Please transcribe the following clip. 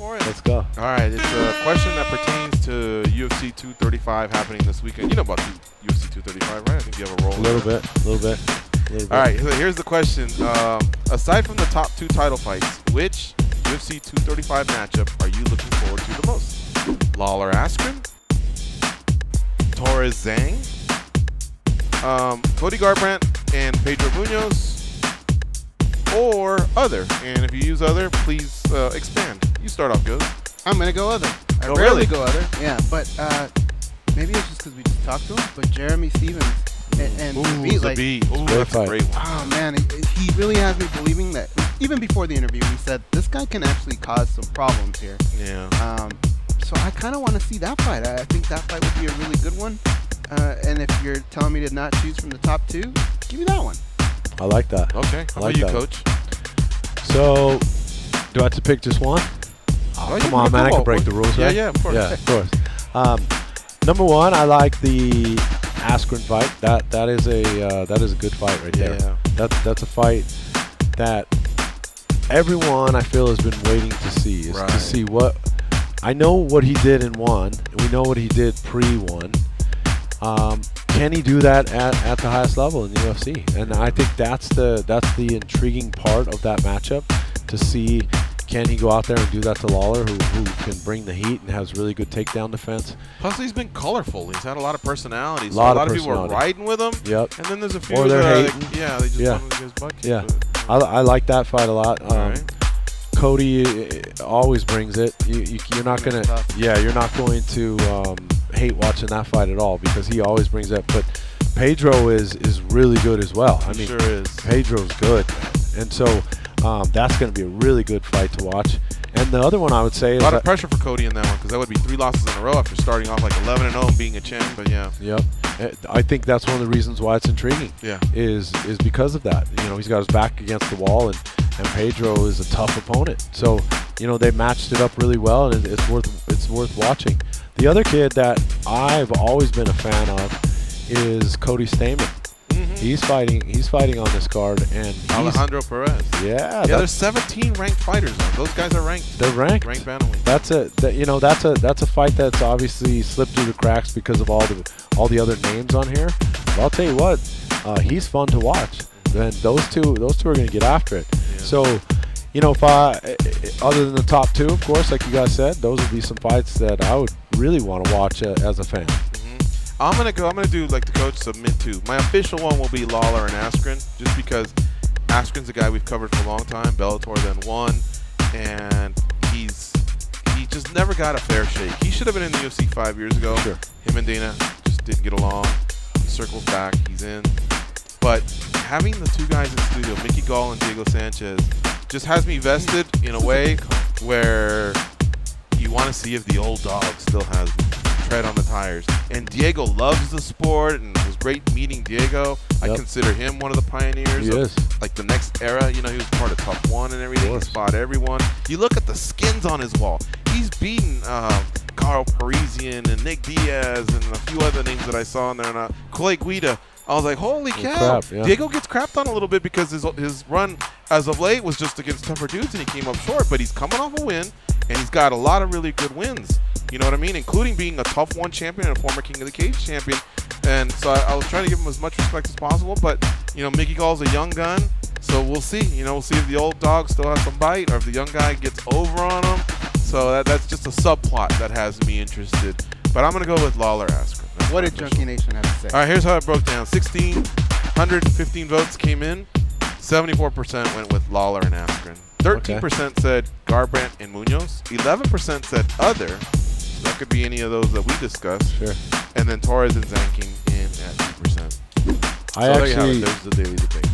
for it. Let's go. All right, it's a question that pertains to UFC 235 happening this weekend. You know about UFC 235, right? I think you have a role. A little bit. All right, here's the question. Aside from the top 2 title fights, which UFC 235 matchup are you looking forward to the most? Lawler Askren, Torres Zhang, Cody Garbrandt and Pedro Munoz, or other? And if you use other, please expand. You start off, Goes. I'm going to go other. I Oh, rarely really? go other. Yeah, but maybe it's just because we just talked to him, but Jeremy Stevens and Zabit, like, Ooh, that's a great one. oh, man, he really has me believing that. Even before the interview, he said, this guy can actually cause some problems here. Yeah. So I kind of want to see that fight. I think that fight would be a really good one. And if you're telling me to not choose from the top 2, give me that one. I like that. Okay. How like about you, that. Coach? So, do I have to pick just one? Oh, Come on, man. I can break the rules, right? Yeah, of course. Yeah, of course. Number one, I like the Askren fight. That is a good fight right there. Yeah. That's a fight that everyone I feel has been waiting to see. Is to see what I know what he did in one. We know what he did pre-one. Can he do that at the highest level in the UFC? And I think that's the intriguing part of that matchup, to see, can he go out there and do that to Lawler, who can bring the heat and has really good takedown defense. Plus, he's been colorful. He's had a lot of personality. So Lot a of lot of people are riding with him. Yep. And then there's a few Or they're that hating. they just want to get his butt kicked. Yeah. But, I like that fight a lot. Cody always brings it. You're not gonna, you're not going to hate watching that fight at all, because he always brings it. But Pedro is really good as well. I mean, sure is. Pedro's good, and so that's going to be a really good fight to watch. And the other one I would say is a lot of pressure for Cody in that one, because that would be 3 loses in a row after starting off like 11-0 and being a champ. But yeah. Yep. I think that's one of the reasons why it's intriguing. Yeah. Is because of that. You know, he's got his back against the wall, and Pedro is a tough opponent. So, you know, they matched it up really well, and it's worth watching. The other kid that I've always been a fan of is Cody Stamann. He's fighting on this card, and Alejandro Perez. Yeah, there's 17 ranked fighters on. Those guys are ranked. They're ranked. Ranked bantamweight. That's a fight that's obviously slipped through the cracks because of all the other names on here. But I'll tell you what, he's fun to watch. And those two are going to get after it. Yeah. So, you know, if other than the top 2, of course, like you guys said, those would be some fights that I would really want to watch as a fan. I'm gonna do like the coach submit to. My official one will be Lawler and Askren, just because Askren's a guy we've covered for a long time. Bellator then won, and he just never got a fair shake. He should have been in the UFC 5 years ago. Sure. Him and Dana just didn't get along. He circles back, he's in. But having the 2 guys in the studio, Mickey Gall and Diego Sanchez, just has me vested in a way where you want to see if the old dog still has tread on the tires. And Diego loves the sport, and it was great meeting Diego. I consider him one of the pioneers of like the next era. You know, he was part of Top 1 and everything. He fought everyone. You look at the skins on his wall. He's beaten Carl Parisian and Nick Diaz and a few other names that I saw in there. And Clay Guida. I was like, holy cow. Diego gets crapped on a little bit because his run as of late was just against tougher dudes, and he came up short. But he's coming off a win, and he's got a lot of really good wins. You know what I mean? Including being a Tough 1 champion and a former King of the Cage champion. And so I was trying to give him as much respect as possible. But, you know, Mickey Gall's a young gun. So we'll see. You know, we'll see if the old dog still has some bite or if the young guy gets over on him. So that's just a subplot that has me interested. But I'm going to go with Lawler Askren. What did Junkie Nation have to say? All right, here's how it broke down. 1,615 votes came in. 74% went with Lawler and Askren. 13% said Garbrandt and Munoz. 11% said other. So that could be any of those that we discussed. Sure. And then Torres and Zhang came in at 2%. So There you have it. There's the daily debate.